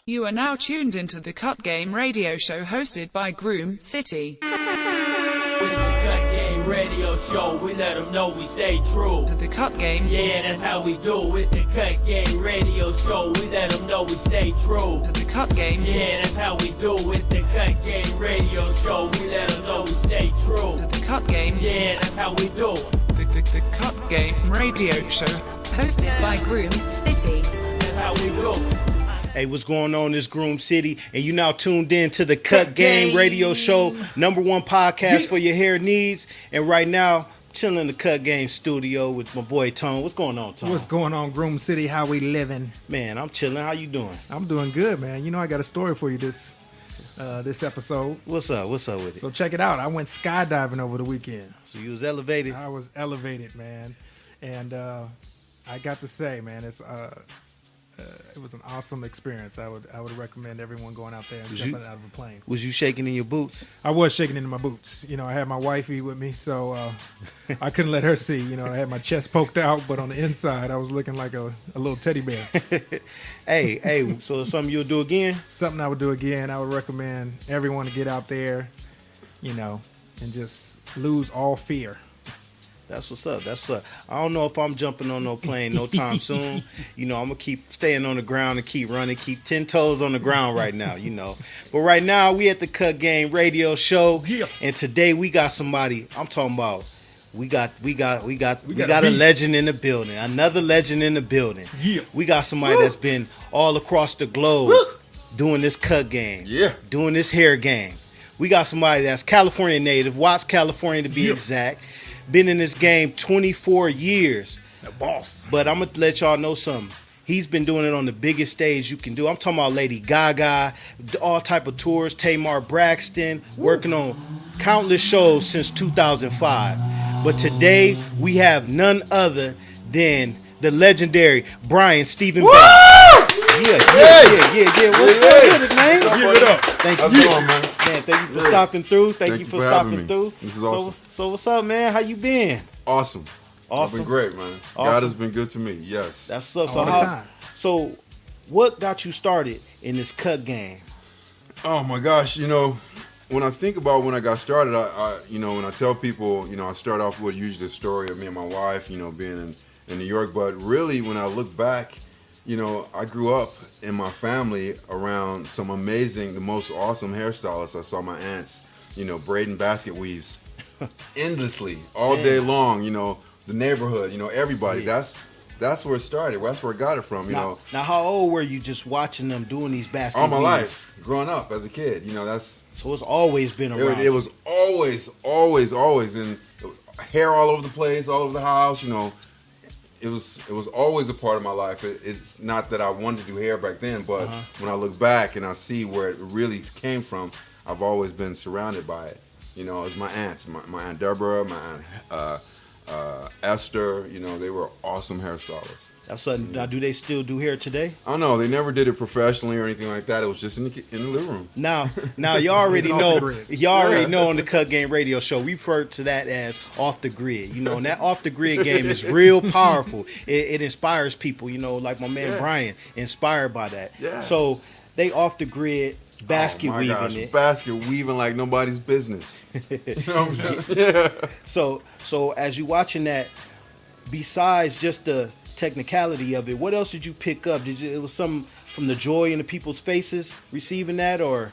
You are now tuned into the Cut Game radio show hosted by Groom City. With the Cut Game radio show, we let them know we stay true To the Cut Game. Yeah, that's how we do. It's the Cut Game radio show, we let them know we stay true To the Cut Game. Yeah, that's how we do. It's the Cut Game radio show, we let them know we stay true To the Cut Game. Yeah, that's how we do. The Cut Game radio show hosted by Groom City. That's how we do. Hey, what's going on? This Groom City, and you now tuned in to the Cut Game radio show, #1 podcast for your hair needs. And right now, chilling in the Cut Game studio with my boy Tone. What's going on, Tone? What's going on, Groom City? How we living? Man, I'm chilling. How you doing? I'm doing good, man. You know I got a story for you this episode. What's up? What's up with it? So check it out. I went skydiving over the weekend. So you was elevated? I was elevated, man. And I got to say, man, it was an awesome experience. I would recommend everyone going out there and jumping out of a plane. Was you shaking in your boots? I was shaking into my boots. You know, I had my wifey with me, so I couldn't let her see. You know, I had my chest poked out, but on the inside, I was looking like a little teddy bear. Hey, so it's something you'll do again? Something I would do again. I would recommend everyone to get out there, you know, and just lose all fear. That's what's up. That's what's up. I don't know if I'm jumping on no plane no time soon. You know, I'm going to keep staying on the ground and keep running, keep 10 toes on the ground right now, you know. But right now, we at the Cut Game radio show. Yeah. And today we got somebody, I'm talking about, we got a a legend in the building. Another legend in the building. Yeah. We got somebody that's been all across the globe doing this cut game. Yeah. Doing this hair game. We got somebody that's California native, Watts, California to be exact. Been in this game 24 years. The boss. But I'm going to let y'all know something. He's been doing it on the biggest stage you can do. I'm talking about Lady Gaga, all type of tours, Tamar Braxton, working on countless shows since 2005. But today, we have none other than the legendary Brian Stephen Bell. Yeah. What's up with it, man? Give it up. Thank you. How's it going, man? Man, thank you for stopping through. Thank you for having stopping me. through. This is awesome. So what's up, man? How you been? Awesome. I've been great, man. God Awesome. has been good to me. Yes. That's up. All the time. So, what got you started in this cut game? Oh my gosh, you know, when I think about when I got started, I you know, when I tell people, you know, I start off with usually the story of me and my wife, you know, being in New York. But really, when I look back, you know, I grew up in my family around some amazing, the most awesome hairstylists. I saw my aunts, you know, braiding basket weaves endlessly all day long. You know, the neighborhood, you know, everybody. Yeah. That's where it started. That's where I got it from. You know, Now, how old were you just watching them doing these basket all my weaves? life, growing up as a kid. You know, that's. So it's always been around. It was always, and it was hair all over the place, all over the house. You know, it was always a part of my life. It's not that I wanted to do hair back then, but when I look back and I see where it really came from, I've always been surrounded by it. You know, it's my aunts, my aunt Deborah, my aunt Esther. You know, they were awesome hairstylists. That's what. Now, do they still do hair today? I don't know. They never did it professionally or anything like that. It was just in the living room. Now, you already Off the know. grid. You already know on the Cut Game radio show, we refer to that as off the grid. You know, and that off the grid game is real powerful. It inspires people. You know, like my man Brian, inspired by that. Yeah. So they off the grid basket oh my weaving gosh, it. basket weaving like nobody's business. You know what I'm saying? Yeah. So as you watching that, besides just the technicality of it, what else did you pick up? It was some from the joy in the people's faces receiving that, or?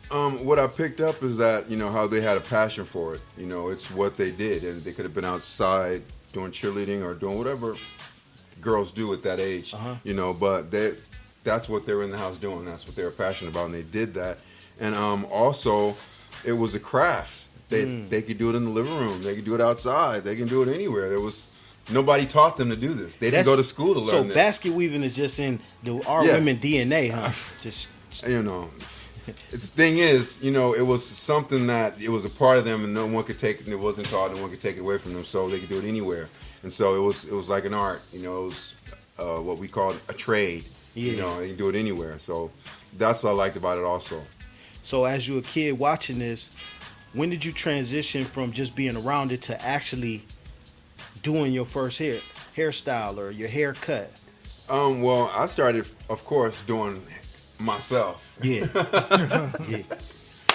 What I picked up is that, you know, how they had a passion for it. You know, it's what they did, and they could have been outside doing cheerleading or doing whatever girls do at that age. You know, but that's what they were in the house doing. That's what they were passionate about, and they did that. And also, it was a craft. They could do it in the living room. They could do it outside. They can do it anywhere. Nobody taught them to do this. They didn't go to school to learn this. So basket weaving is just in our women DNA, huh? Just you know, the thing is, you know, it was something that it was a part of them, and no one could take it. And it wasn't taught. No one could take it away from them. So they could do it anywhere. And so it was like an art. You know, it was what we called a trade. Yeah. You know, they can do it anywhere. So that's what I liked about it also. So as you were a kid watching this, when did you transition from just being around it to actually doing your first hairstyle or your haircut? Well, I started, of course, doing myself. Yeah. Yeah.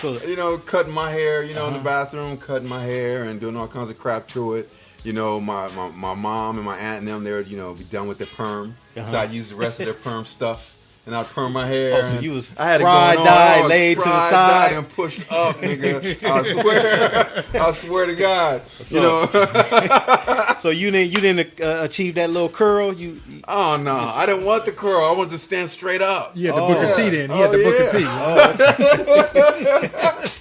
So You know, cutting my hair, you know, in the bathroom, cutting my hair and doing all kinds of crap to it. You know, my mom and my aunt and them, they would, you know, be done with their perm. So I'd use the rest of their perm stuff. And I'd perm my hair. Oh, so and you was I had fried, it going dyed, on, laid to the fried, side. dyed, and pushed up, nigga. I swear to God. So- You know. so you didn't achieve that little curl. You Oh no, I didn't want the curl. I wanted to stand straight up. You had the Oh. Booker T then. He Oh, had the yeah. Booker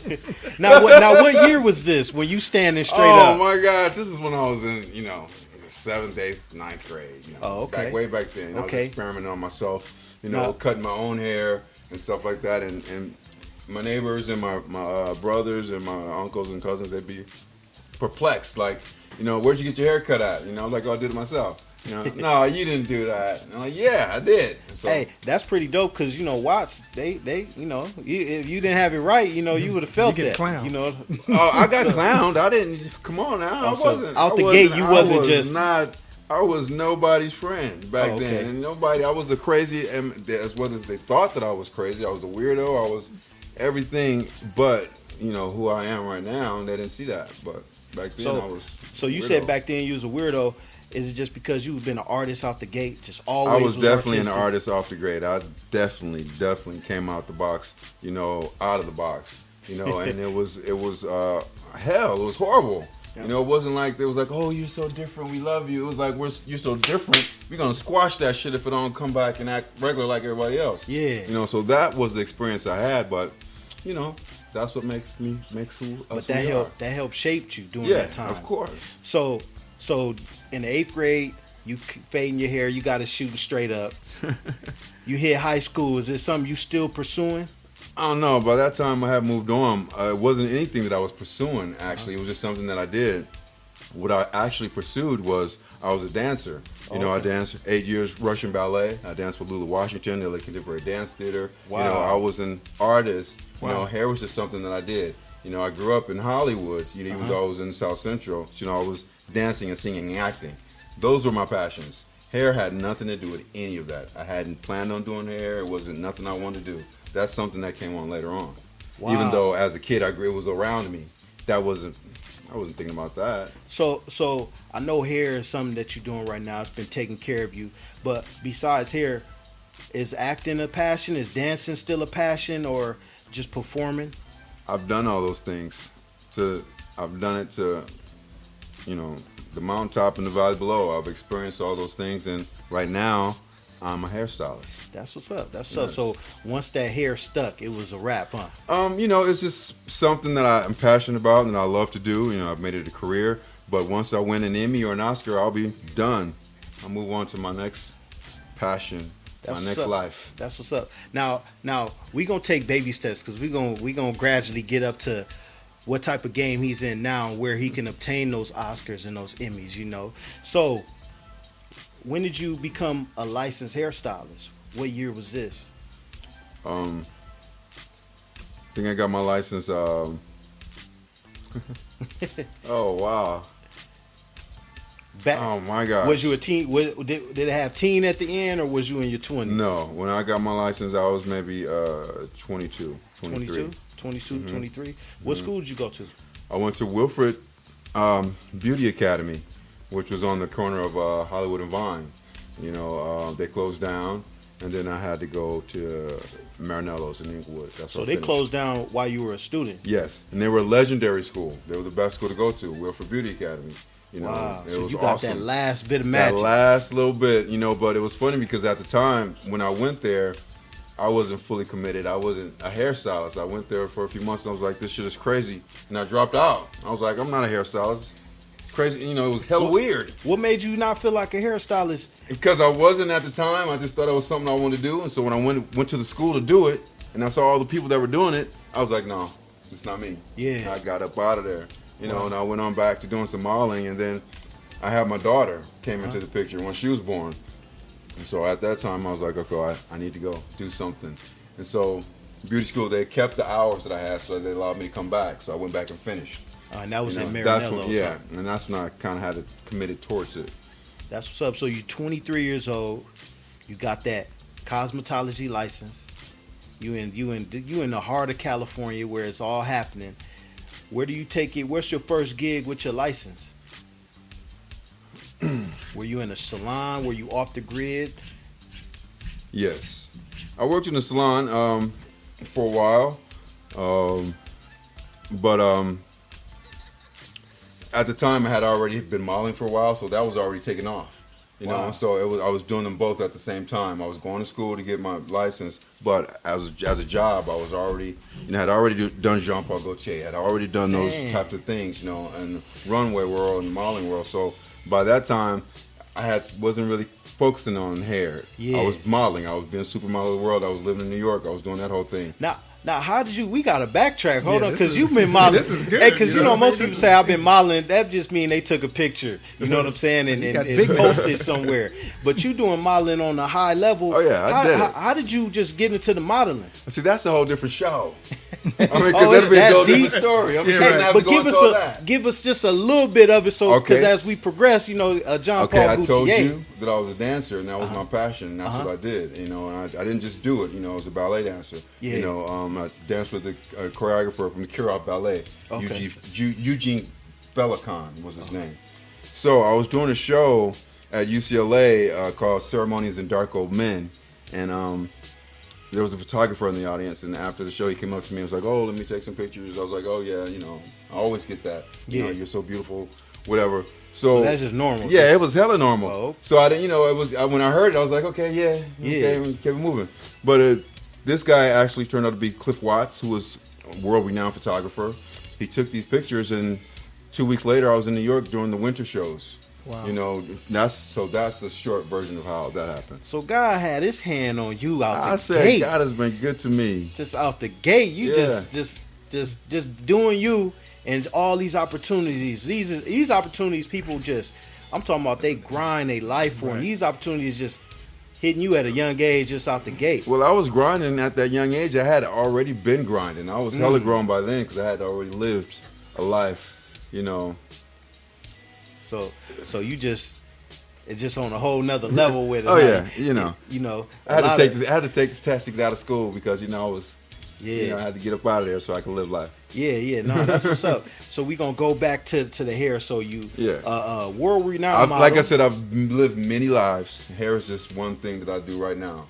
T. now what year was this when you standing straight Oh up? my gosh, this is when I was in, you know, 7th, 8th, 9th grade. You know, Oh, okay. way back then. I was Okay. experimenting on myself. You know, Now- cutting my own hair and stuff like that. And my neighbors and my brothers and my uncles and cousins, they'd be perplexed. Like, you know, where'd you get your hair cut at? You know, I was like, oh, I did it myself. You know, no, you didn't do that. And I'm like, yeah, I did. And so, Hey, that's pretty dope because you know Watts, they you know, if you didn't have it right, you know, you would have felt You get that. clowned. You know, oh, I got clowned. I didn't. Come on now. I Oh, so wasn't. out I the gate, you I wasn't was just- not. I was nobody's friend back Oh, okay. then, and nobody. I was the crazy, and as well as they thought that I was crazy. I was a weirdo. I was everything, but you know who I am right now, and they didn't see that. But back then, I was. So you weirdo. said back then you was a weirdo. Is it just because you've been an artist out the gate? Just I always. was definitely an artistic? artist off the grade. I definitely came out the box. You know, out of the box. You know, and it was hell. It was horrible. You know, it wasn't like they was like, oh, you're so different, we love you. It was like, you're so different, we're gonna squash that shit if it don't come back and act regular like everybody else. Yeah. You know, so that was the experience I had, but you know, that's what makes who But us that we helped. That helped shape you during are. Yeah, that time. of course. So in the 8th grade, you fading your hair. You got it shooting straight up. You hit high school. Is it something you still pursuing? I don't know. By that time, I had moved on. It wasn't anything that I was pursuing, actually. It was just something that I did. What I actually pursued was I was a dancer. You know, I danced 8 years Russian ballet. I danced for Lulu Washington, the Contemporary Dance Theater. Wow. You know, I was an artist. You Wow. know, hair was just something that I did. You know, I grew up in Hollywood. You know, even though I was in South Central, you know, I was dancing and singing and acting. Those were my passions. Hair had nothing to do with any of that. I hadn't planned on doing hair. It wasn't nothing I wanted to do. That's something that came on later on. Wow. Even though as a kid it was around me, I wasn't thinking about that. So I know hair is something that you're doing right now. It's been taking care of you. But besides hair, is acting a passion? Is dancing still a passion, or just performing? I've done all those things. I've done it to, you know, the mountaintop and the valley below. I've experienced all those things, and right now, I'm a hairstylist. That's what's up. That's what's up. Yes. So once that hair stuck, it was a wrap, huh? You know, it's just something that I'm passionate about and I love to do. You know, I've made it a career. But once I win an Emmy or an Oscar, I'll be done. I'll move on to my next passion, That's my what's next up. life. That's what's up. Now we gonna take baby steps because we gonna gradually get up to what type of game he's in now, where he can obtain those Oscars and those Emmys. You know. So when did you become a licensed hairstylist? What year was this? I think I got my license. Oh wow! Back, Oh my God! was you a teen? Did it have teen at the end, or was you in your 20s? No, when I got my license, I was maybe 22, 23. 22, 23. What school did you go to? I went to Wilfred Beauty Academy, which was on the corner of Hollywood and Vine. You know, they closed down, and then I had to go to Marinello's in Inglewood. That's So where I they finished. closed down while you were a student. Yes, and they were a legendary school. They were the best school to go to, Wilfred Beauty Academy. You know, Wow. it So was you got awesome. that last bit of That magic. last little bit, you know, but it was funny because at the time when I went there, I wasn't fully committed. I wasn't a hairstylist. I went there for a few months and I was like, this shit is crazy. And I dropped out. I was like, I'm not a hairstylist. It's crazy. You know, it was hella weird. What made you not feel like a hairstylist? Because I wasn't at the time. I just thought it was something I wanted to do. And so when I went to the school to do it and I saw all the people that were doing it, I was like, no, it's not me. Yeah. I got up out of there. You know, and I went on back to doing some modeling, and then I had my daughter came into the picture when she was born. And so at that time, I was like, okay, I need to go do something. And so beauty school, they kept the hours that I had, so they allowed me to come back. So I went back and finished. And that was You know, in that's Marinello. when, yeah, and that's when I kind of had to committed towards it. That's what's up. So you're 23 years old. You got that cosmetology license. You in the heart of California where it's all happening. Where do you take it? What's your first gig with your license? Were you in a salon? Were you off the grid? Yes, I worked in a salon for a while, but at the time I had already been modeling for a while, so that was already taken off. You know, Wow. so I was doing them both at the same time. I was going to school to get my license, but as a job, I was already, had already done Jean Paul Gaultier, had already done those Damn. types of things, in the runway world and the modeling world. So by that time, wasn't really focusing on hair. Yeah. I was modeling. I was being supermodel of the world. I was living in New York. I was doing that whole thing. Now, how did you? We gotta backtrack. Hold Yeah, on, this because is- you've been modeling. this is good, Hey, because you know what I mean? most people say I've been modeling. That just mean they took a picture. You know what I'm saying, and got big posted somewhere. But you doing modeling on a high level. Oh, yeah, I did it. How did you just get into the modeling? See, that's a whole different show. I mean, because Oh, that'd be a that's whole deep. different story. I mean, Yeah, yeah, right. have But to go into all that. give us just a little bit of it, so because Okay. as we progress, John Okay, Paul I told Gaultier. you that I was a dancer, and that was my passion, and that's what I did. And I didn't just do it. I was a ballet dancer. Yeah. I danced with the choreographer from the Curop Ballet, Okay. Eugene Bellicon was his name. So I was doing a show at UCLA called Ceremonies in Dark Old Men, and there was a photographer in the audience, and after the show, he came up to me and was like, "Oh, let me take some pictures." I was like, "Oh yeah, I always get that. Yeah. You're so beautiful, whatever." So that's just normal. Yeah, it was hella normal. Oh. So I didn't, it was when I heard it, I was like, okay, yeah, okay, we kept it moving. But this guy actually turned out to be Cliff Watts, who was a world-renowned photographer. He took these pictures, and 2 weeks later, I was in New York doing the winter shows. Wow. That's a short version of how that happened. So God had His hand on you out I the said, gate. God has been good to me. Just out the gate, you Yeah. just doing you, and all these opportunities. These opportunities, people I'm talking about, they grind their life for. Right. And these opportunities just hitting you at a young age, just out the gate. Well, I was grinding at that young age. I had already been grinding. I was hella grown by then because I had already lived a life, So it's just on a whole nother level with it. Oh, huh? yeah, I had to take this test to get out of school because I was I had to get up out of there so I could live life. Yeah, no, that's what's up. So we gonna go back to the hair. So you, Yeah. world renowned model. Like I said, I've lived many lives. Hair is just one thing that I do right now.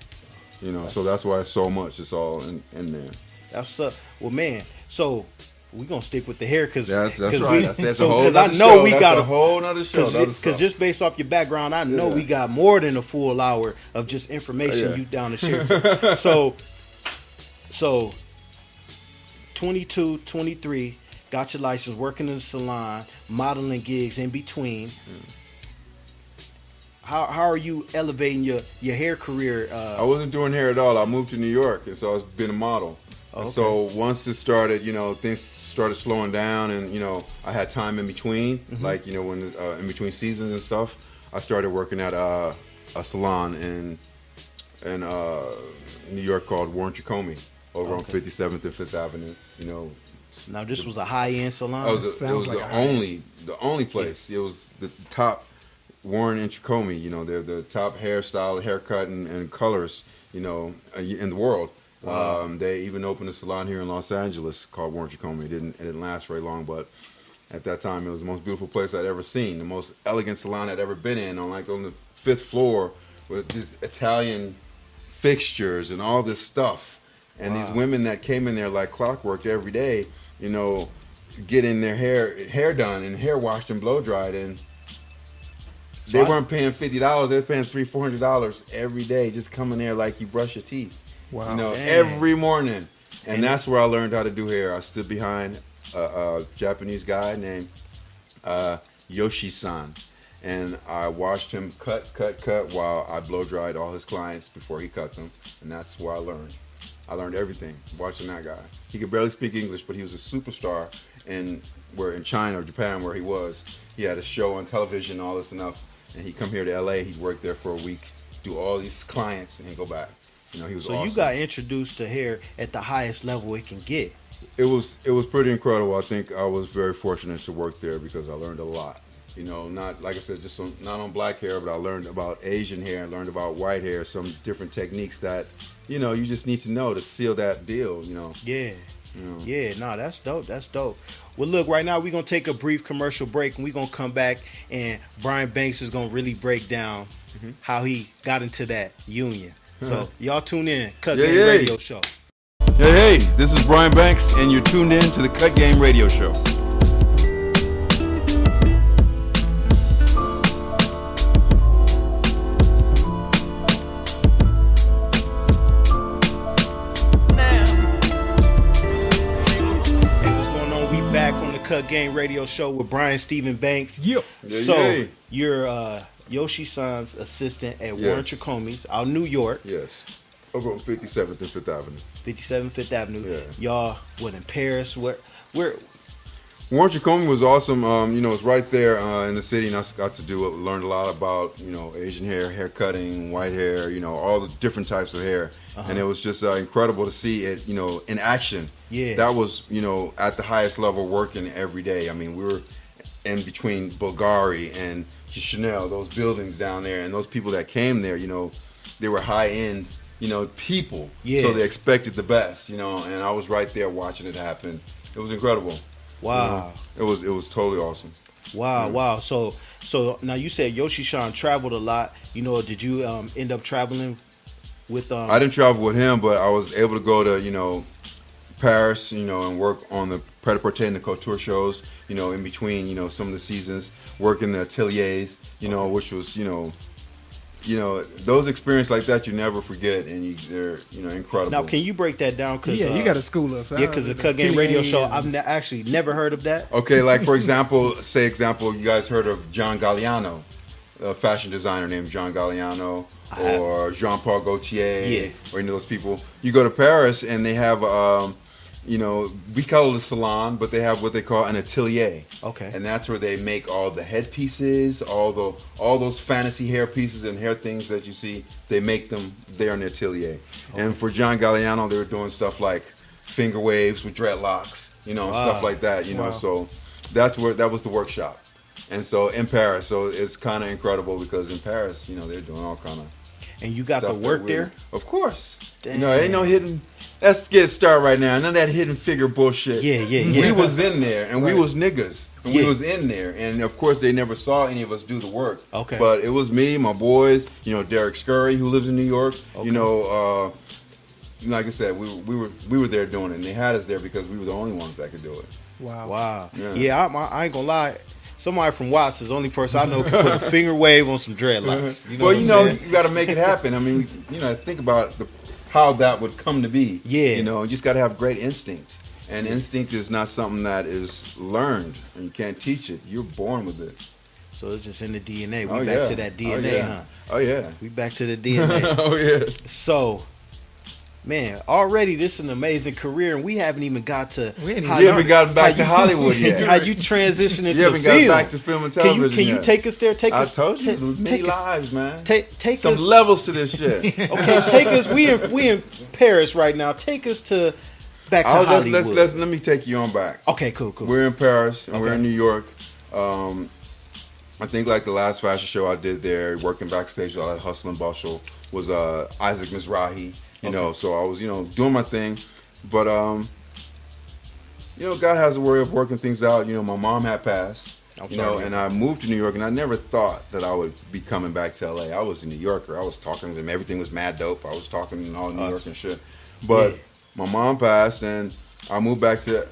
So that's why it's so much. It's all in there. That's what's up. Well, man, so we gonna stick with the hair because That's right. That's a whole I nother know show. we That's got a whole nother show. because just based off your background, I know Yeah. we got more than a full hour of just information Yeah. you down to share. so 22, 23, got your license, working in the salon, modeling gigs in between. How are you elevating your hair career? I wasn't doing hair at all. I moved to New York, and so I was being a model. Oh, okay. So once it started, things started slowing down, and I had time in between, like when in between seasons and stuff. I started working at a salon in New York called Warren Tricome over on 57th and 5th Avenue. Now this was a high end salon. It was Sounds like the only place. It was the top Warren and Tricome. They're the top hairstyle, haircut, and colors. In the world. Wow. They even opened a salon here in Los Angeles called Warren Tricome. It didn't last very long, but at that time it was the most beautiful place I'd ever seen. The most elegant salon I'd ever been in. On the 5th floor with these Italian fixtures and all this stuff. And these women that came in there like clockwork every day, getting their hair done and hair washed and blow dried, and they weren't paying $50. They were paying $300-$400 every day, just coming there like you brush your teeth. Wow. Dang. Every morning. And that's where I learned how to do hair. I stood behind a Japanese guy named Yoshi-san, and I watched him cut while I blow dried all his clients before he cut them, and that's where I learned. I learned everything watching that guy. He could barely speak English, but he was a superstar in China or Japan where he was. He had a show on television, all this enough, and he'd come here to LA. He'd work there for a week, do all these clients, and he'd go back. He was So awesome. you got introduced to hair at the highest level it can get. It was pretty incredible. I think I was very fortunate to work there because I learned a lot. Not like I said, not on black hair, but I learned about Asian hair. I learned about white hair, some different techniques that you just need to know to seal that deal. Yeah. You know. Yeah, no, that's dope. That's dope. Well, look, right now we're going to take a brief commercial break, and we're going to come back, and Brian Banks is going to really break down how he got into that union. So, y'all tune in. Cut Game Radio Show. Hey, this is Brian Banks, and you're tuned in to the Cut Game Radio Show. Cut Game Radio Show with Brian Stephen Banks. Yep. So you're Yoshi-san's assistant at Warren Chacomi's out in New York. Yes. Over on 57th and 5th Avenue. 57th, 5th Avenue. Yeah. Y'all, what, in Paris? Where? Warren Chacomi was awesome. It's right there in the city, and I got to learned a lot about, Asian hair cutting, white hair, all the different types of hair. And it was just incredible to see it, in action. Yeah. That was, at the highest level working every day. I mean, we were in between Bulgari and Chanel, those buildings down there, and those people that came there, they were high-end, people. Yeah. So they expected the best, and I was right there watching it happen. It was incredible. Wow. It was totally awesome. Wow, wow. So now you said Yoshi-san traveled a lot. Did you end up traveling with I didn't travel with him, but I was able to go to, Paris, and work on the pret-a-porter and the couture shows, in between, some of the seasons, work in the ateliers, which was, those experiences like that you never forget, and they're, incredible. Now, can you break that down? Cause, you got to school us. Yeah, because the Cut Game Radio Show, I've actually never heard of that. Okay, like for example, you guys heard of John Galliano, a fashion designer named John Galliano, or Jean-Paul Gaultier, or those people. You go to Paris and they have, we call it a salon, but they have what they call an atelier. Okay. And that's where they make all the headpieces, all those fantasy hair pieces and hair things that you see. They make them there in the atelier. Okay. And for John Galliano, they were doing stuff like finger waves with dreadlocks, stuff like that. So that was the workshop. And so in Paris, so it's kind of incredible because in Paris, they're doing all kind of. And you got to work there? Of course. Damn. Ain't no hidden. Let's get started right now. None of that hidden figure bullshit. Yeah. We was in there, and we Right. was niggas. And we was in there, and of course they never saw any of us do the work. Okay. But it was me, my boys, Derek Scurry, who lives in New York. Okay. Like I said, we were there doing it, and they had us there because we were the only ones that could do it. Wow. Yeah. Yeah, I ain't gonna lie. Somebody from Watts is the only person I know can put a finger wave on some dreadlocks. You got to make it happen. I mean, think about how that would come to be. Yeah. You just got to have great instinct. And instinct is not something that is learned, and you can't teach it. You're born with it. So it's just in the DNA. We Oh, back yeah. to that DNA, Oh, yeah. huh? Oh, yeah. We back to the DNA. Oh, yeah. So, man, already this is an amazing career, and we haven't even got to. We ain't how You you- haven't gotten back how to you- Hollywood yet. How you transition into You haven't film? gotten back to film and television Can you yet. take us there? I told you, many take us. lives, man. Take Some us. levels to this shit. Okay, take us. We in Paris right now. Take us to back to Hollywood. Let me take you on back. Okay, cool. We're in Paris and we're Okay. in New York. I think like the last fashion show I did there, working backstage at Hustle and Bustle, was Isaac Mizrahi. So I was doing my thing, but God has a way of working things out. My mom had passed. And I moved to New York, and I never thought that I would be coming back to LA. I was a New Yorker. I was talking to them. Everything was mad dope. I was talking all New York and shit. But my mom passed, and I moved back to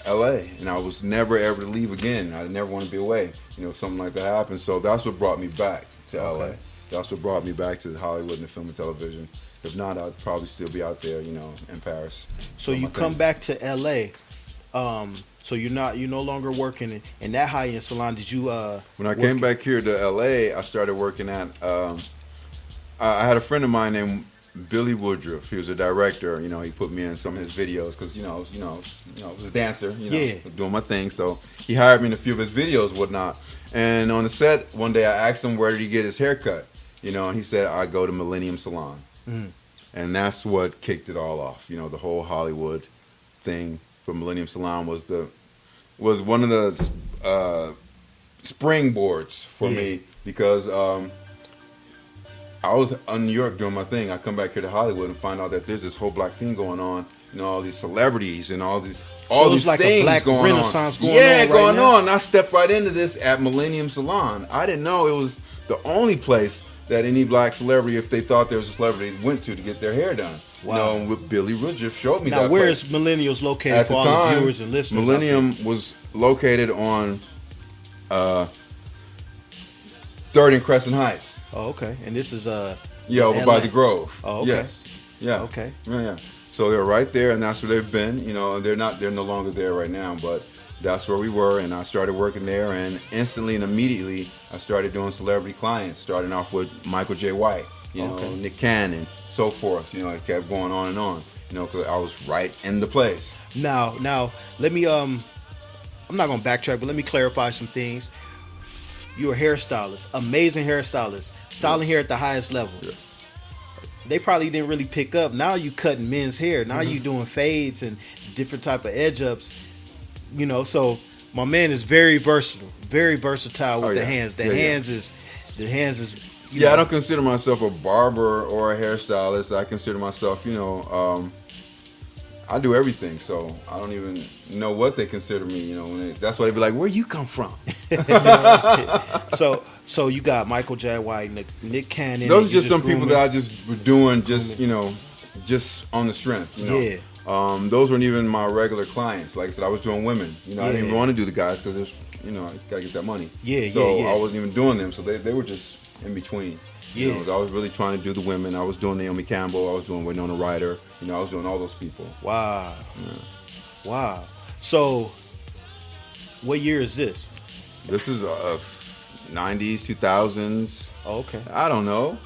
LA, and I was never ever to leave again. I never want to be away. Something like that happened. So that's what brought me back to LA. That's what brought me back to Hollywood and the film and television. If not, I'd probably still be out there, in Paris. So you come back to LA. So you're no longer working in that high-end salon. Did you? When I came back here to LA, I started working at. I had a friend of mine named Billy Woodruff. He was a director. He put me in some of his videos because I was a dancer. Doing my thing. So he hired me in a few of his videos, and whatnot. And on the set one day, I asked him where did he get his haircut. And he said I go to Millennium Salon. Mm. And that's what kicked it all off. The whole Hollywood thing for Millennium Salon was one of the springboards for me because I was in New York doing my thing. I come back here to Hollywood and find out that there's this whole black thing going on. You know, all these celebrities and all these like things a black going renaissance on. going on right going now? on. I stepped right into this at Millennium Salon. I didn't know it was the only place that any black celebrity, if they thought there was a celebrity, went to get their hair done. Wow. You know, and with Billy Woodruff showed me Now, that where place. is Millennials located At for the all time, the viewers and listeners? out Millennium was located on 3rd and Crescent Heights. there? Oh, okay. And this is Yeah, over by LA. the Grove. Oh, okay. Yes. Yeah. Okay. Yeah. So they're right there, and that's where they've been. You know, they're no longer there right now, but that's where we were, and I started working there, and instantly and immediately I started doing celebrity clients, starting off with Michael J. White, you know, Okay. Nick Cannon, so forth. You know, it kept going on and on. You know, because I was right in the place. Now, let me I'm not gonna backtrack, but let me clarify some things. You're a hairstylist, amazing hairstylist, styling hair at the highest level. Yeah. They probably didn't really pick up. Now you cutting men's hair. Now you doing fades and different type of edge ups. You know, so my man is very versatile with Oh, the yeah. hands. The Yeah, yeah. hands is. You Yeah, know, I don't consider myself a barber or a hairstylist. I consider myself, you know, I do everything. So I don't even know what they consider me. You know, that's why they be like, "Where you come from?" So you got Michael J. White, Nick Cannon. Those and are you just some people grooming. that I just were doing, just you know, just on the strength. You know? Yeah. Those weren't even my regular clients. Like I said, I was doing women. You know, I didn't even Yeah. want to do the guys because there's, you know, I gotta get that money. Yeah, So yeah. I wasn't even doing them. So they were just in between. You Yeah. know, I was really trying to do the women. I was doing Naomi Campbell. I was doing Winona Ryder. You know, I was doing all those people. Wow. Wow. So, what year is this? This is 90s, 2000s. Oh, okay. I don't know.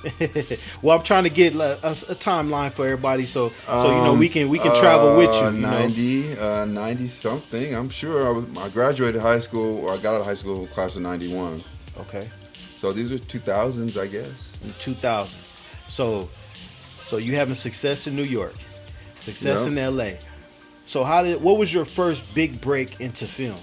Well, I'm trying to get a timeline for everybody, so you know we can travel with you. You know? 90 something. I'm sure I graduated high school, or I got out of high school class of 91. Okay. So these are 2000s, I guess. In 2000. So you having success in New York, success Yep. in L.A. So what was your first big break into film?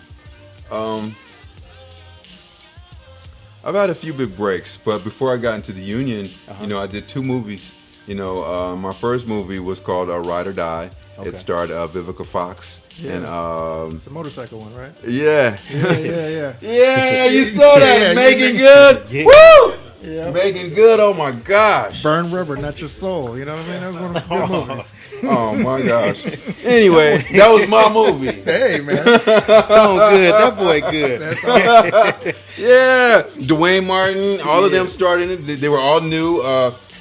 I've had a few big breaks, but before I got into the union, Uh-huh. you know, I did 2 movies. You know, my first movie was called Ride or Die. Okay. It starred Vivica Fox. Yeah. And It's a motorcycle one, right? yeah. Yeah. Yeah, you saw that. Yeah, Making good. Yeah. Woo! Yeah. Making good. Oh my gosh. Burn Rubber, Not Your Soul. You know what I mean? That was one of the good movies. Oh my gosh. Anyway, that was my movie. Hey, man. Tone good, that boy good. That's awesome. Yeah. Dwayne Martin, all of them started in it. They were all new.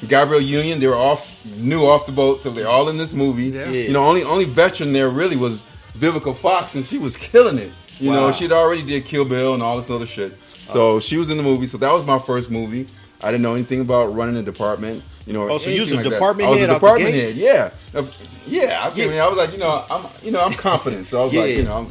Gabrielle Union, they were all new off the boat, so they're all in this movie. Yeah. Yeah. You know, only veteran there really was Vivica Fox, and she was killing it. You Wow. know, she'd already did Kill Bill and all this other shit. So she was in the movie. So that was my first movie. I didn't know anything about running a department. You know, Oh, so you was a anything like that. department I was head a out the department gate? head. Yeah, yeah. I mean, I was like, I'm confident. So I was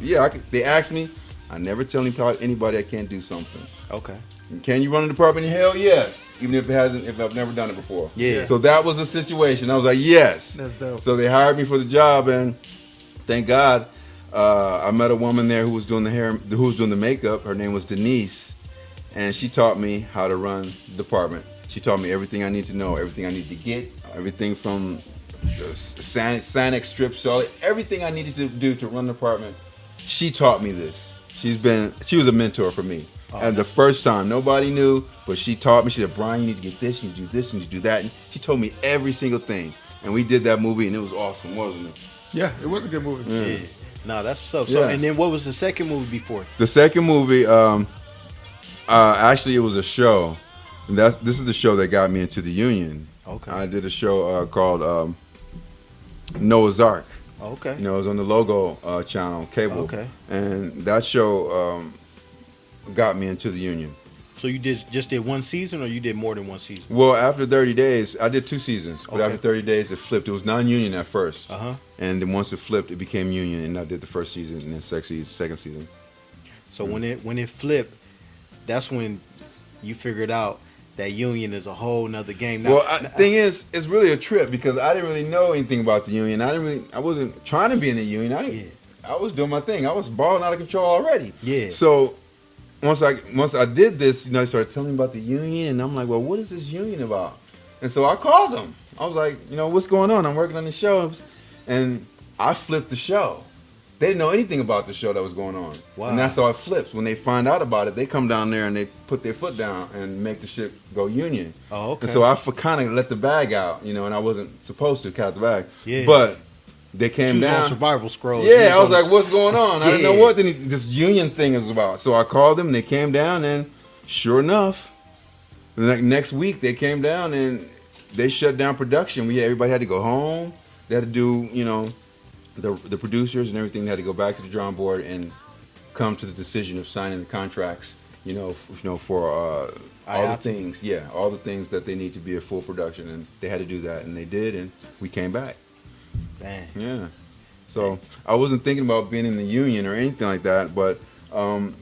Yeah. like, they asked me. I never tell anybody I can't do something. Okay. Can you run a department? Hell yes. Even if I've never done it before. Yeah. So that was the situation. I was like, yes. That's dope. So they hired me for the job, and thank God, I met a woman there who was doing the hair, who was doing the makeup. Her name was Denise, and she taught me how to run the department. She taught me everything I need to know, everything I need to get, everything from the Sanic strip solid, everything I needed to do to run the department. She taught me this. She was a mentor for me. And the first time, nobody knew, but she taught me. She said, Brian, you need to get this, you need to do this, you need to do that. And she told me every single thing. And we did that movie, and it was awesome, wasn't it? Yeah, it was a good movie. Yeah. No, that's what's up. So, Yeah. and then what was the second movie before? The second movie, actually, it was a show. And this is the show that got me into the union. Okay. I did a show called Noah's Ark. Okay. You know, it was on the Logo channel, cable. Okay. And that show got me into the union. So you just did one season, or you did more than one season? Well, after 30 days, I did 2 seasons. But Okay. after 30 days, it flipped. It was non-union at first. Uh-huh. And then once it flipped, it became union. And I did the first season and then second season. So when it flipped, that's when you figured out that union is a whole nother game. Now, Well, thing is, it's really a trip because I didn't really know anything about the union. I wasn't trying to be in the union. I was doing my thing. I was balling out of control already. Yeah. So once I did this, they started telling me about the union, and I'm like, well, what is this union about? And so I called them. I was like, what's going on? I'm working on the show. And I flipped the show. They didn't know anything about the show that was going on. Wow. And that's how it flips. When they find out about it, they come down there and they put their foot down and make the shit go union. Oh, okay. And so I kind of let the bag out, and I wasn't supposed to count the bag. Yeah. But they came She was down. on survival scrolls. Yeah, I was like, what's going on? I didn't know Yeah. what this union thing is about. So I called them. They came down, and sure enough, the next week they came down and they shut down production. Everybody had to go home. They had to do, the producers and everything had to go back to the drawing board and come to the decision of signing the contracts. For all the things. Yeah, all the things that they need to be a full production, and they had to do that, and they did, and we came back. Dang. Yeah. So I wasn't thinking about being in the union or anything like that, but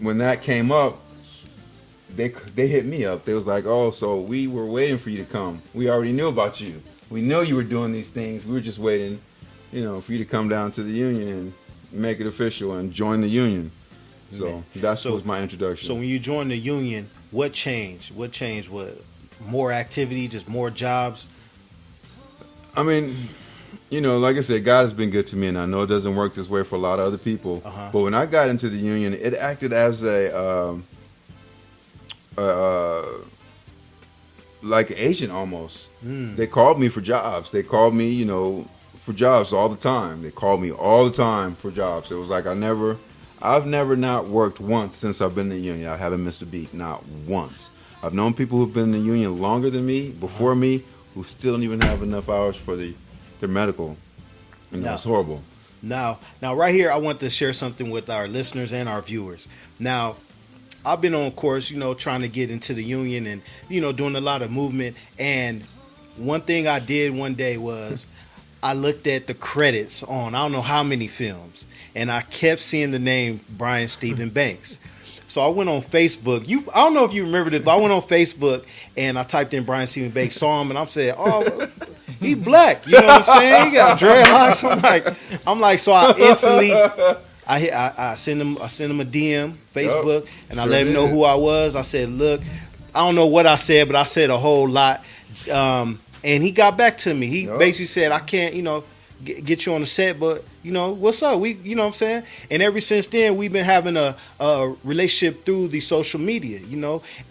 when that came up, they hit me up. They was like, "Oh, so we were waiting for you to come. We already knew about you. We know you were doing these things. We were just waiting, for you to come down to the union and make it official and join the union." So that was my introduction. So when you joined the union, what changed? What more activity, just more jobs? I mean, like I said, God has been good to me, and I know it doesn't work this way for a lot of other people. Uh-huh. But when I got into the union, it acted as a like an agent almost. They called me for jobs. They called me, for jobs all the time. They called me all the time for jobs. It was like I've never not worked once since I've been in the union. I haven't missed a beat, not once. I've known people who've been in the union longer than me, before me, who still don't even have enough hours for their medical. And that's horrible. Now, right here, I want to share something with our listeners and our viewers. Now, I've been on course, trying to get into the union and, doing a lot of movement. And one thing I did one day was I looked at the credits on I don't know how many films, and I kept seeing the name Brian Stephen Banks. So I went on Facebook. I don't know if you remember this, but I went on Facebook and I typed in Brian Stephen Banks, saw him, and I'm saying, oh, he black. You know what I'm saying? He got dreadlocks. I'm like, so I instantly, I sent him a DM Facebook, and I let him know who I was. I said, look, I don't know what I said, but I said a whole lot. And he got back to me. He basically said, I can't, get you on the set, but what's up? We, what I'm saying? And ever since then, we've been having a relationship through the social media,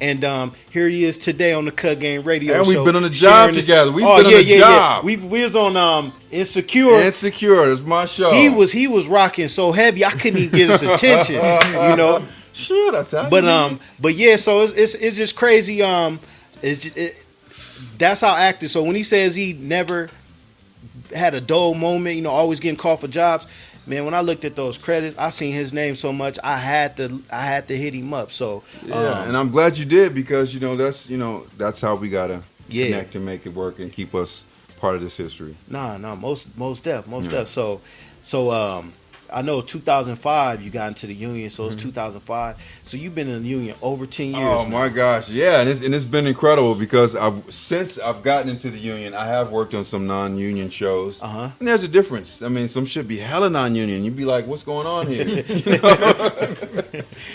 and here he is today on the Cut Game Radio and Show. we've been on the job together. We've been on the job. We was on Insecure. Insecure is my show. He was rocking so heavy I couldn't even get his attention. Shoot, I tell you. But yeah, so it's just crazy. That's how active. So when he says he never had a dull moment, always getting called for jobs, man, when I looked at those credits, I seen his name so much, I had to hit him up. So and I'm glad you did, because that's how we gotta connect and make it work and keep us part of this history. Most def. So I know 2005 you got into the union, so it's 2005. So you've been in the union over 10 years. Oh now. my gosh, yeah, and it's been incredible, because since I've gotten into the union, I have worked on some non-union shows. And there's a difference. I mean, some should be hella non-union. You'd be like, what's going on here? Like,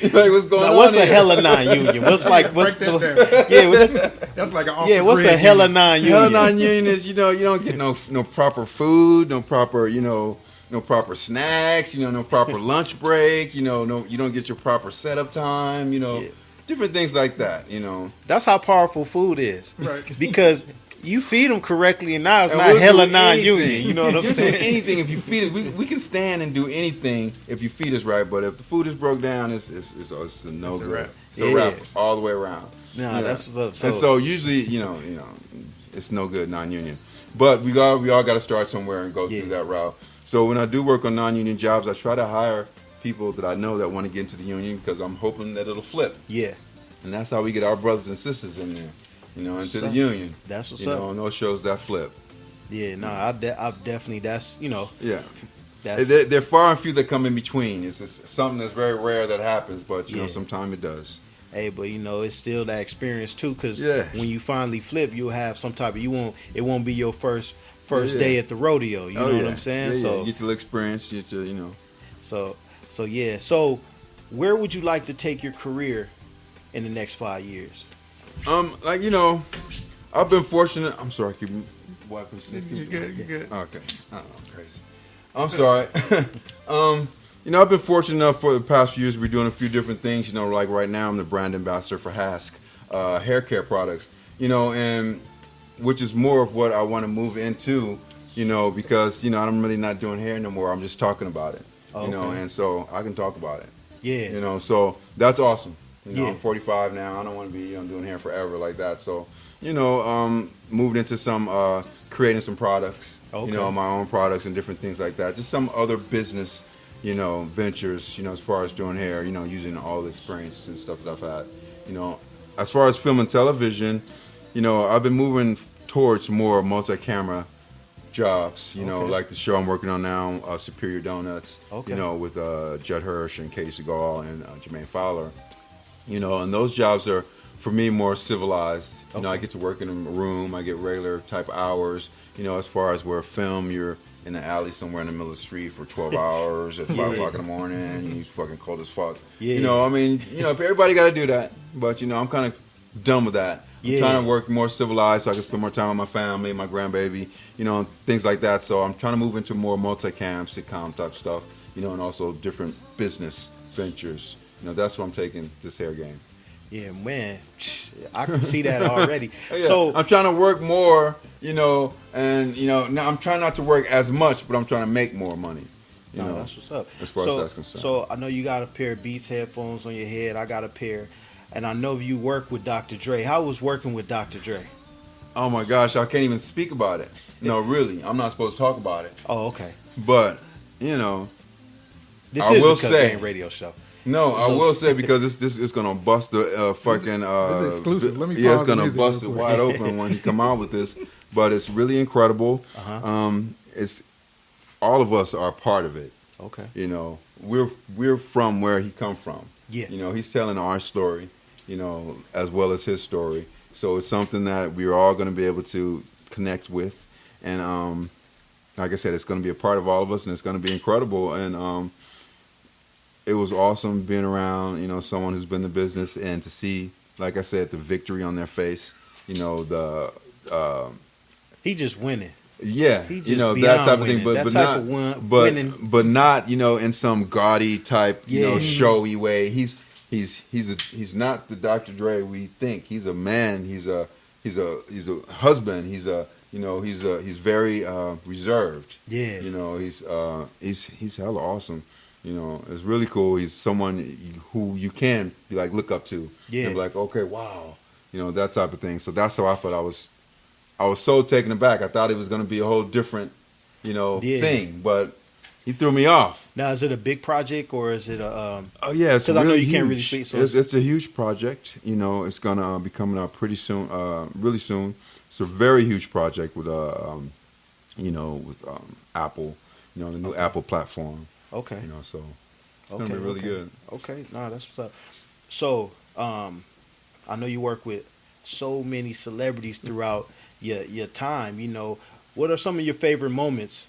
what's going on? What's here? a hella non-union? What's That's like an what's a hella non-union? Hella non-union is you don't get no proper food, no proper no proper snacks, no proper lunch break, you don't get your proper setup time, different things like that, That's how powerful food is. Right. Because you feed them correctly, and now it's And not we'll hella do non-union. anything. You know what I'm You'll do saying? anything if you feed us. We can stand and do anything if you feed us right, but if the food is broke down, it's a no good. wrap. It's a wrap all the way around. That's what's up. And so usually, it's no good non-union. But we all got to start somewhere and go through that route. So when I do work on non-union jobs, I try to hire people that I know that want to get into the union, because I'm hoping that it'll flip. Yeah. And that's how we get our brothers and sisters in there, into the union. That's what's up. On those shows that flip. Yeah, no, I've definitely, Yeah. that's, They're far and few that come in between. It's just something that's very rare that happens, but, sometimes it does. hey, but it's still that experience too, because Yeah. when you finally flip, you'll have some type of, it won't be your first day at the rodeo. You know what I'm saying? Yeah, so you get to experience, So where would you like to take your career in the next 5 years? I've been fortunate. I'm sorry, keep wiping. You're good. You're good. Okay. I don't know, I'm crazy. I'm sorry. I've been fortunate enough for the past few years to be doing a few different things. Like right now I'm the brand ambassador for Hask hair care products. And which is more of what I want to move into. Because I'm really not doing hair no more. I'm just talking about it. Okay. And so I can talk about it. Yeah. So that's awesome. Yeah. I'm 45 now. I don't want to be doing hair forever like that. So, moved into some creating some products. Okay. My own products and different things like that. Just some other business, ventures. As far as doing hair. Using all the experience and stuff that I've had. As far as film and television, I've been moving towards more multi-camera jobs. Okay. Like the show I'm working on now, Superior Donuts. Okay. With Judd Hirsch and Katie Seagal and Jermaine Fowler. And those jobs are, for me, more civilized. Okay. I get to work in a room. I get regular type hours. As far as where film, you're in the alley somewhere in the middle of the street for 12 hours at 5 o'clock in the morning, and you fucking cold as fuck. Yeah. If everybody got to do that. But, I'm kind of done with that. Yeah. I'm trying to work more civilized so I can spend more time with my family, my grandbaby, things like that. So I'm trying to move into more multi-cam, sitcom type stuff, and also different business ventures. That's what I'm taking this hair game. Yeah, man. I can see that already. Yeah. So I'm trying to work more, and now I'm trying not to work as much, but I'm trying to make more money. that's what's up. As far as that's concerned. So I know you got a pair of Beats headphones on your head. I got a pair. And I know you work with Dr. Dre. How was working with Dr. Dre? Oh my gosh, I can't even speak about it. No, really, I'm not supposed to talk about it. Oh, okay. But This I is will a Cut say- Game radio show. no, I will say because this is gonna bust the fucking. This is exclusive. Let me yeah, it's pause the gonna music bust it real quick. wide open when he come out with this. But it's really incredible. Uh-huh. It's all of us are part of it. Okay. We're from where he come from. Yeah. He's telling our story, as well as his story. So it's something that we're all going to be able to connect with. And like I said, it's going to be a part of all of us, and it's going to be incredible. And it was awesome being around, someone who's been in the business, and to see, like I said, the victory on their face. He just winning. Yeah, He just that beyond type of thing, winning. but That but type not, of but winning. but not in some gaudy type, Yeah. showy way. He's not the Dr. Dre we think. He's a man. He's a husband. He's very reserved. Yeah. He's hella awesome. It's really cool. He's someone who you can be like look up to. Yeah. And be like, okay, wow, that type of thing. So that's how I felt. I was so taken aback. I thought it was going to be a whole different, Yeah. thing, but he threw me off. Now, is it a big project or is it a? Oh yeah, it's 'Cause really I know you can't huge. really speak, so It's a huge project. It's gonna be coming out pretty soon, really soon. It's a very huge project with Apple, the new Apple platform. Okay. So it's gonna be really good. Okay, no, that's what's up. So, I know you work with so many celebrities throughout your time. What are some of your favorite moments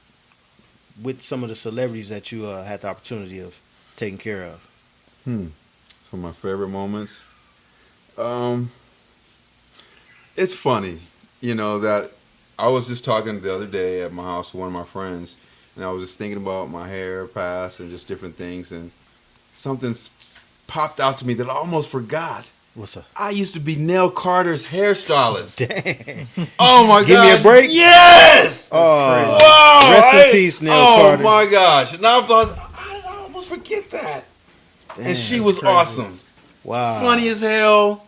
with some of the celebrities that you had the opportunity of taking care of? So my favorite moments. It's funny, that I was just talking the other day at my house with one of my friends, and I was just thinking about my hair past and just different things, and something popped out to me that I almost forgot. What's up? I used to be Nell Carter's hairstylist. Dang. Oh my god! Give me a break? Yes. Oh, Wow! Rest in peace, Nell Carter. Oh my gosh! And I thought, how did I almost forget that? Damn, And she that's was crazy. awesome, Wow. funny as hell.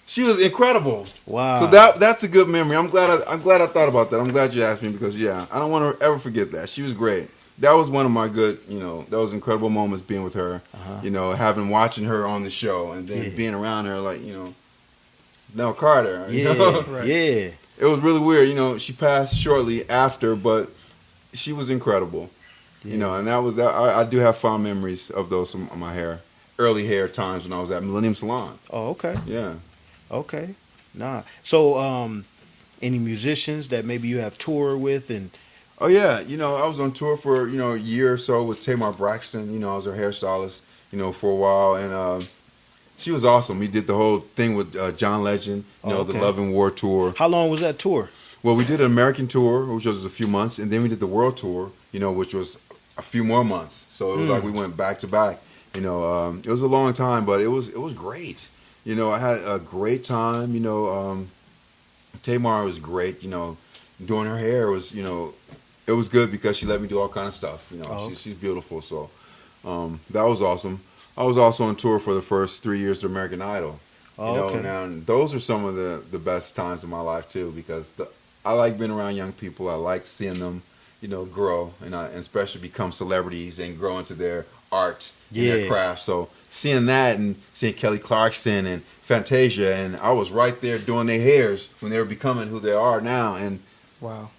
She was incredible. Wow. So that's a good memory. I'm glad I thought about that. I'm glad you asked me because I don't want to ever forget that. She was great. That was one of my good, that was incredible moments being with her. Uh-huh. Watching her on the show and then Yeah. being around her like, Nell Carter. Yeah. Right. Yeah. It was really weird. She passed shortly after, but she was incredible. Yeah. And that was that. I do have fond memories of those of my early hair times when I was at Millennium Salon. Oh, okay. Yeah. Okay. Nah. So, any musicians that maybe you have toured with and Oh yeah, I was on tour for a year or so with Tamar Braxton. I was her hairstylist, for a while, and She was awesome. We did the whole thing with John Legend, the Love and War tour. How long was that tour? Well, we did an American tour, which was a few months, and then we did the world tour, which was a few more months. So it was like we went back to back. It was a long time, but it was great. I had a great time. Tamar was great. Doing her hair was, it was good because she let me do all kind of stuff. She's beautiful. So that was awesome. I was also on tour for the first 3 years of American Idol. And those are some of the best times of my life too, because I like being around young people. I like seeing them, grow and especially become celebrities and grow into their art and their craft. So seeing that and seeing Kelly Clarkson and Fantasia, and I was right there doing their hairs when they were becoming who they are now. And wow.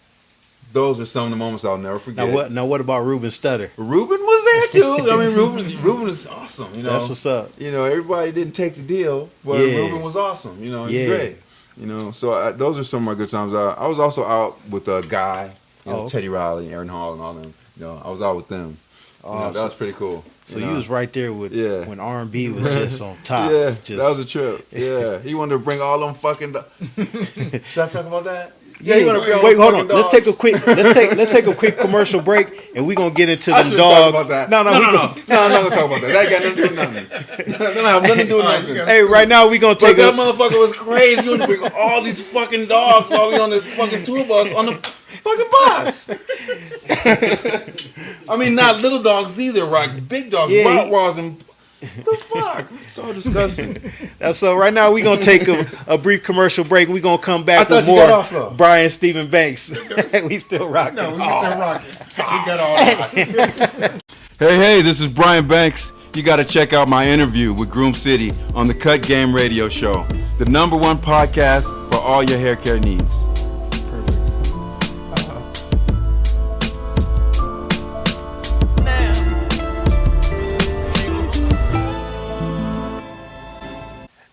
Those are some of the moments I'll never forget. Now what about Ruben Studdard? Ruben was there too. I mean, Ruben is awesome. That's what's up. Everybody didn't take the deal, but Ruben was awesome. He's great. So those are some of my good times. I was also out with a guy, Teddy Riley, Aaron Hall, and all them. I was out with them. That was pretty cool. So you was right there with when R&B was just on top. That was a trip. Yeah, he wanted to bring all them fucking. Should I talk about that? Yeah, wait, hold on. Let's take a quick commercial break, and we're gonna get into them dogs. No, I'm not gonna talk about that. That got nothing to do with nothing. That don't have nothing to do with nothing. Hey, right now we gonna take that motherfucker was crazy. You want to bring all these fucking dogs while we on the fucking tour bus on the fucking bus. I mean, not little dogs either, right? Big dogs, Rottweilers and. The fuck? It's so disgusting. So right now we're going to take a brief commercial break. We're going to come back with more Brian Stephen Banks. We still rocking. No, we still rocking. We got all Hey, this is Brian Banks. You got to check out my interview with Groom City on the Cut Game Radio Show, the #1 podcast for all your hair care needs.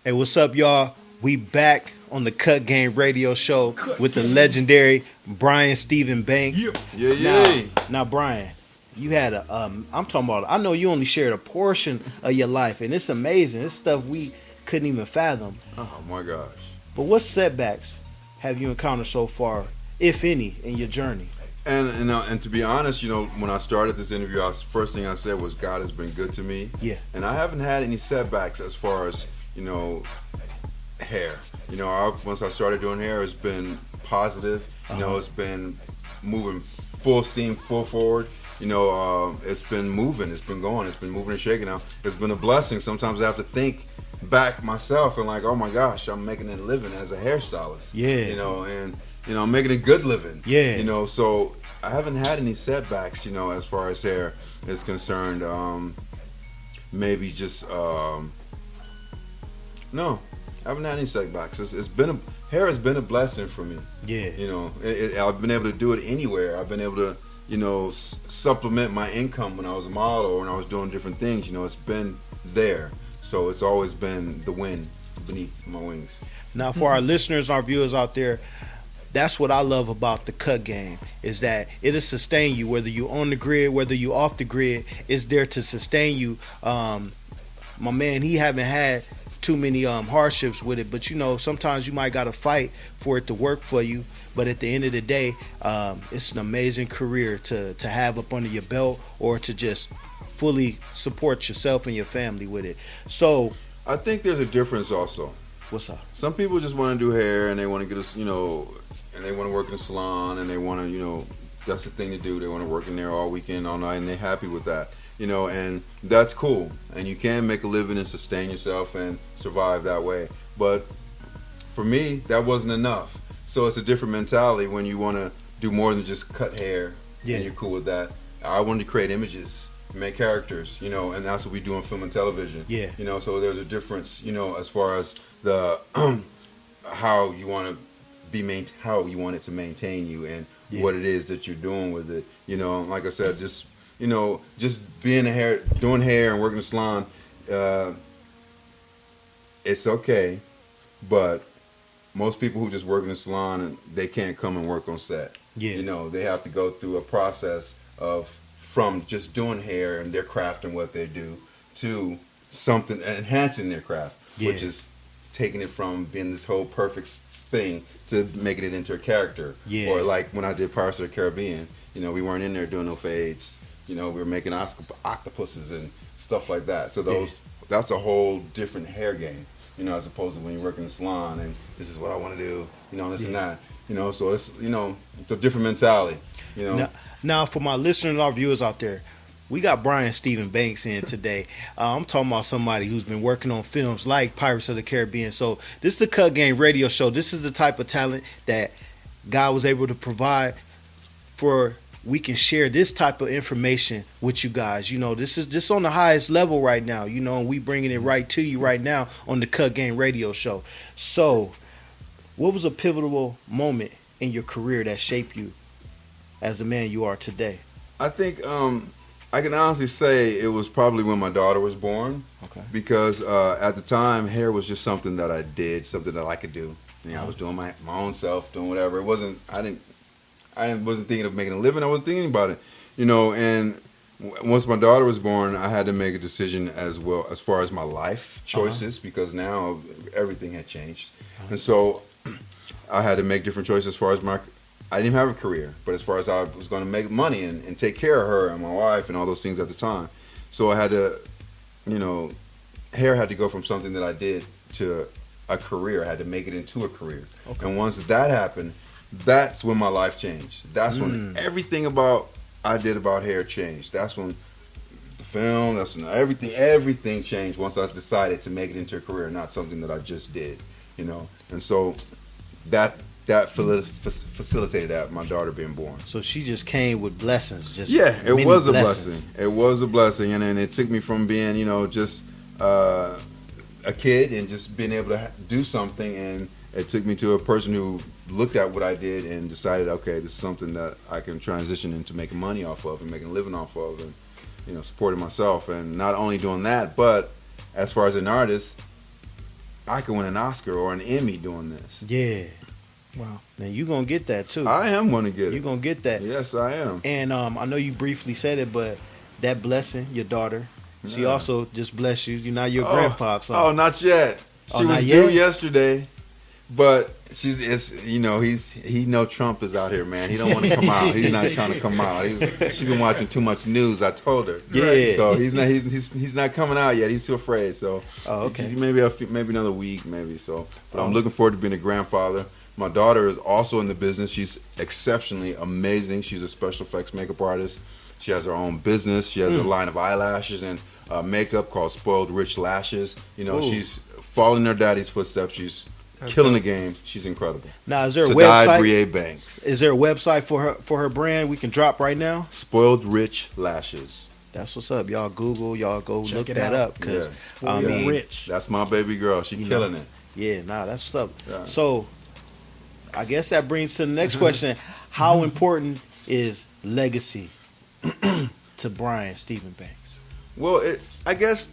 Hey, what's up, y'all? We back on the Cut Game Radio Show with the legendary Brian Stephen Banks. Now, Brian, you had I'm talking about, I know you only shared a portion of your life, and it's amazing. It's stuff we couldn't even fathom. Oh, my gosh. But what setbacks have you encountered so far, if any, in your journey? And to be honest, when I started this interview, first thing I said was God has been good to me. Yeah. And I haven't had any setbacks as far as hair. Once I started doing hair, it's been positive. It's been moving full steam, full forward. It's been moving, it's been going, it's been moving and shaking now. It's been a blessing. Sometimes I have to think back myself and like, oh my gosh, I'm making a living as a hairstylist. Yeah. And I'm making a good living. Yeah. So I haven't had any setbacks, as far as hair is concerned. Maybe just no, I haven't had any setbacks. Hair has been a blessing for me. Yeah. I've been able to do it anywhere. I've been able to, supplement my income when I was a model or when I was doing different things. It's been there. So it's always been the wind beneath my wings. Now, for our listeners, our viewers out there, that's what I love about the Cut Game, is that it'll sustain you, whether you on the grid, whether you off the grid. It's there to sustain you. My man, he haven't had too many hardships with it, but sometimes you might gotta fight for it to work for you. But at the end of the day, it's an amazing career to have up under your belt, or to just fully support yourself and your family with it. So I think there's a difference also. What's up? Some people just want to do hair and they want to get and they want to work in a salon and they want to, that's the thing to do. They want to work in there all weekend, all night, and they're happy with that. And that's cool. And you can make a living and sustain yourself and survive that way. But for me, that wasn't enough. So it's a different mentality when you want to do more than just cut hair. Yeah. And you're cool with that. I wanted to create images, make characters, and that's what we do in film and television. Yeah. So there's a difference, as far as the how you want it to maintain you and what it is that you're doing with it. Like I said, just being doing hair and working in a salon, it's okay, but most people who just work in a salon, and they can't come and work on set. Yeah. They have to go through a process from just doing hair and their craft and what they do to something enhancing their craft. which is taking it from being this whole perfect thing to making it into a character. Yeah. Or like when I did Pirates of the Caribbean, you know, we weren't in there doing no fades. You know, we were making octopuses and stuff like that. So that's a whole different hair game, you know, as opposed to when you work in the salon and this is what I want to do, you know, this and that. You know, so it's, you know, it's a different mentality, you know. Now for my listeners and our viewers out there, we got Brian Stephen Banks in today. I'm talking about somebody who's been working on films like Pirates of the Caribbean. So this is the Cut Game radio show. This is the type of talent that God was able to provide for. We can share this type of information with you guys. You know, this is just on the highest level right now, you know, and we bringing it right to you right now on the Cut Game radio show. So what was a pivotal moment in your career that shaped you as the man you are today? I think I can honestly say it was probably when my daughter was born. Okay. Because at the time, hair was just something that I did, something that I could do. You know, I was doing my own self, doing whatever. It wasn't. I wasn't thinking of making a living. I wasn't thinking about it. You know, and once my daughter was born, I had to make a decision as well as far as my life choices because now everything had changed, and so I had to make different choices as far as my. I didn't even have a career, but as far as I was going to make money and take care of her and my wife and all those things at the time. So I had to, you know, hair had to go from something that I did to a career. I had to make it into a career. Okay. And once that happened, that's when my life changed. That's when everything I did about hair changed. That's when the film, that's when everything changed once I decided to make it into a career, not something that I just did, you know. And so that facilitated that, my daughter being born. So she just came with blessings. Just it was a blessings. blessing. It was a blessing, and then it took me from being, you know, just a kid and just being able to do something, and it took me to a person who looked at what I did and decided, okay, this is something that I can transition into making money off of and making a living off of, and, you know, supporting myself. And not only doing that, but as far as an artist, I can win an Oscar or an Emmy doing this. Yeah. Wow. Now you're gonna get that too. I am gonna get it. You're gonna get that. Yes, I am. And I know you briefly said it, but that blessing, your daughter, she also just blessed you. You're not your grandpa. So. Oh, not yet. She was due yesterday, but you know, he know Trump is out here, man. He don't want to come out. He's not trying to come out. She's been watching too much news. I told her. Yeah. So he's not coming out yet. He's too afraid. So okay. Maybe another week, maybe. So, but I'm looking forward to being a grandfather. My daughter is also in the business. She's exceptionally amazing. She's a special effects makeup artist. She has her own business. She has a line of eyelashes and makeup called Spoiled Rich Lashes. You know, she's following her daddy's footsteps. She's killing the game. She's incredible. Now, is there a Sadai website? Brie Banks. Is there a website for her brand we can drop right now? Spoiled Rich Lashes. That's what's up. Y'all Google. Y'all go Check look it that out. up because Spoiled Rich. That's my baby girl. She's killing it. Yeah, that's what's up. Yeah. So, I guess that brings to the next question: how important is legacy to Brian Stephen Banks? Well, I guess,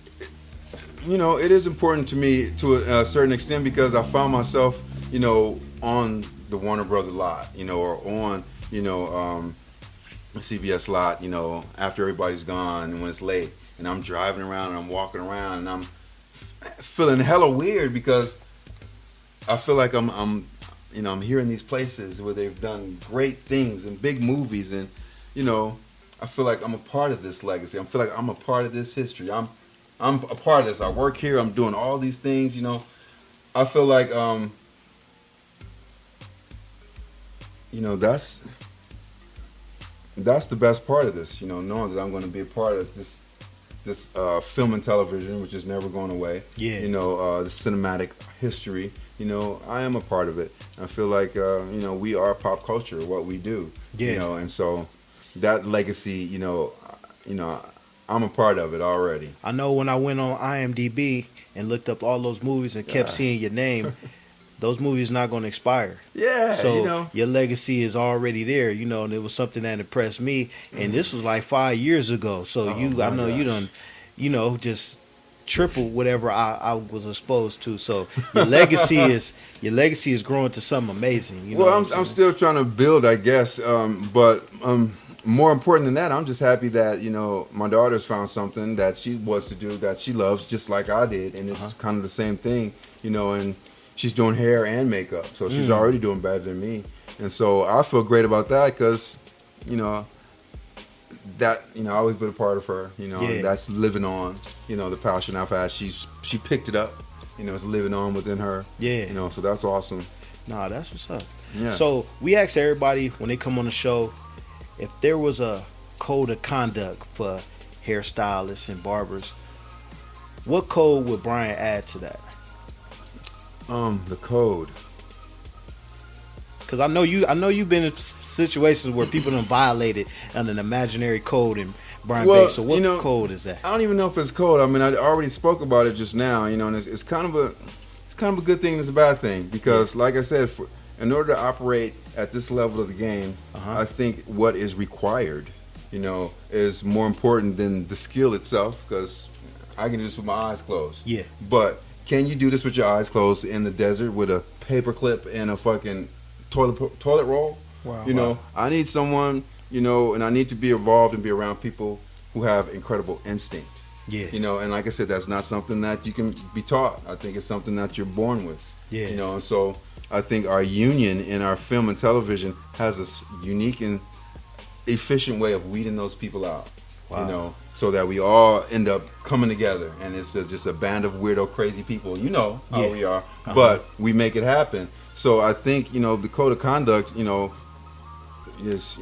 you know, it is important to me to a certain extent because I found myself, you know, on the Warner Brothers lot, you know, or on, you know, the CBS lot, you know, after everybody's gone and when it's late, and I'm driving around and I'm walking around and I'm feeling hella weird because I feel like I'm you know, I'm here in these places where they've done great things and big movies, and, you know, I feel like I'm a part of this legacy. I feel like I'm a part of this history. I'm a part of this. I work here. I'm doing all these things, you know. I feel like, you know, that's the best part of this, you know, knowing that I'm going to be a part of this film and television, which is never going away. Yeah. You know, the cinematic history. You know, I am a part of it. I feel like, you know, we are pop culture, what we do. Yeah. You know, and so that legacy, you know, I'm a part of it already. I know when I went on IMDb and looked up all those movies and kept seeing your name, those movies not going to expire. Yeah, so you know. Your legacy is already there, you know, and it was something that impressed me. And this was like 5 years ago. So I know you done, you know, just triple whatever I was exposed to. So your legacy is growing to something amazing. You know well, I'm still trying to build, I guess. But more important than that, I'm just happy that, my daughter's found something that she wants to do, that she loves, just like I did. And it's kind of the same thing, and she's doing hair and makeup. So she's already doing better than me. And so I feel great about that because, that, I always been a part of her, and that's living on, the passion I've had. She picked it up, it's living on within her. Yeah. So that's awesome. Nah, that's what's up. Yeah. So we ask everybody when they come on the show, if there was a code of conduct for hairstylists and barbers, what code would Brian add to that? The code. Because I know you've been in situations where people done violated an imaginary code and Brian Banks. So what code is that? I don't even know if it's code. I mean, I already spoke about it just now. And it's kind of a good thing and it's a bad thing because, like I said, in order to operate at this level of the game, I think what is required, is more important than the skill itself. Because I can do this with my eyes closed. Yeah. But can you do this with your eyes closed in the desert with a paper clip and a fucking toilet roll? Wow. I need someone, and I need to be involved and be around people who have incredible instinct. Yeah. And like I said, that's not something that you can be taught. I think it's something that you're born with. Yeah. And so I think our union in our film and television has a unique and efficient way of weeding those people out. Wow. So that we all end up coming together, and it's just a band of weirdo, crazy people. You know how we are, but we make it happen. So I think the code of conduct, is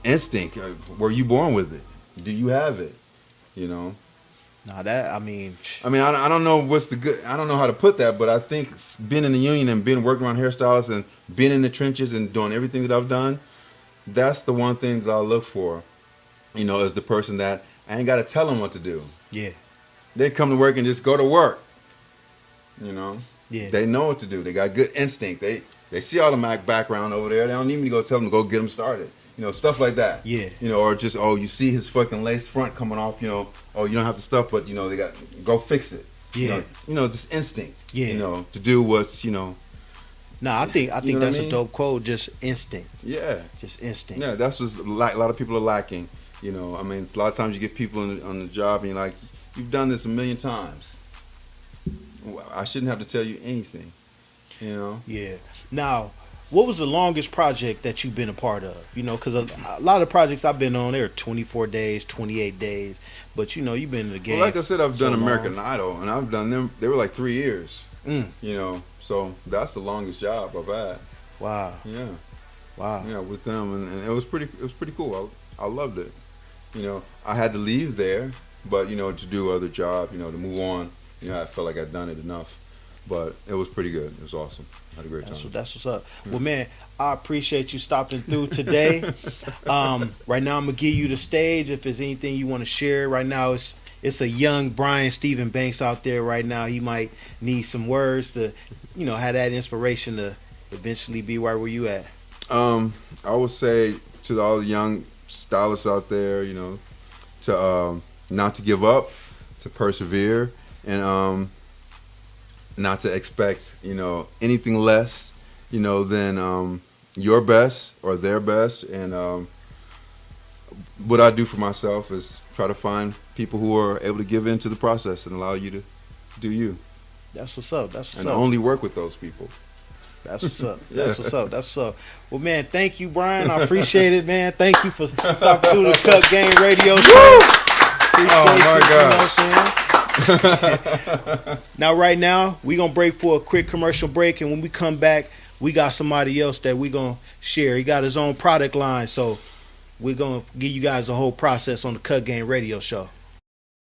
instinct. Were you born with it? Do you have it? Nah, that I mean, I don't know I don't know how to put that, but I think being in the union and working around hairstylists and being in the trenches and doing everything that I've done, that's the one thing that I look for. As the person that I ain't got to tell them what to do. Yeah. They come to work and just go to work. Yeah. They know what to do. They got good instinct. They see all the Mac background over there. They don't need me to go tell them to go get them started. Stuff like that. Yeah. Or just, you see his fucking lace front coming off, you don't have the stuff, but, they got, go fix it. Yeah. Just instinct. Yeah. To do what's, Nah, I think what that's I mean? a dope code, just instinct. Yeah. Just instinct. Yeah, that's what a lot of people are lacking. A lot of times you get people on the job and you're like, you've done this a million times. Well, I shouldn't have to tell you anything. Yeah. Now, what was the longest project that you've been a part of? Because a lot of projects I've been on, they're 24 days, 28 days. But, you've been in the game. Well, like I said, I've done so American long. Idol, and I've done them. They were like 3 years. So that's the longest job I've had. Wow. Yeah. Wow. Yeah, with them, and it was pretty cool. I loved it. I had to leave there, but to do other jobs, to move on. I felt like I'd done it enough, but it was pretty good. It was awesome. I had a great time. That's what's up. Well, man, I appreciate you stopping through today. Right now, I'm gonna give you the stage. If there's anything you want to share, right now it's a young Brian Stephen Banks out there right now. He might need some words to, have that inspiration to eventually be right where you at. I would say to all the young stylists out there, to not to give up, to persevere, and not to expect, anything less, than your best or their best. And what I do for myself is try to find people who are able to give in to the process and allow you to do you. That's what's up. That's what's and up. only work with those people. That's what's up. That's what's up. That's what's up. Well, man, thank you, Brian. I appreciate it, man. Thank you for stopping through the Cut Game Radio Show. Oh, my gosh. Now, right now, we're going to break for a quick commercial break. And when we come back, we got somebody else that we're going to share. He got his own product line. So we're going to give you guys the whole process on the Cut Game Radio Show.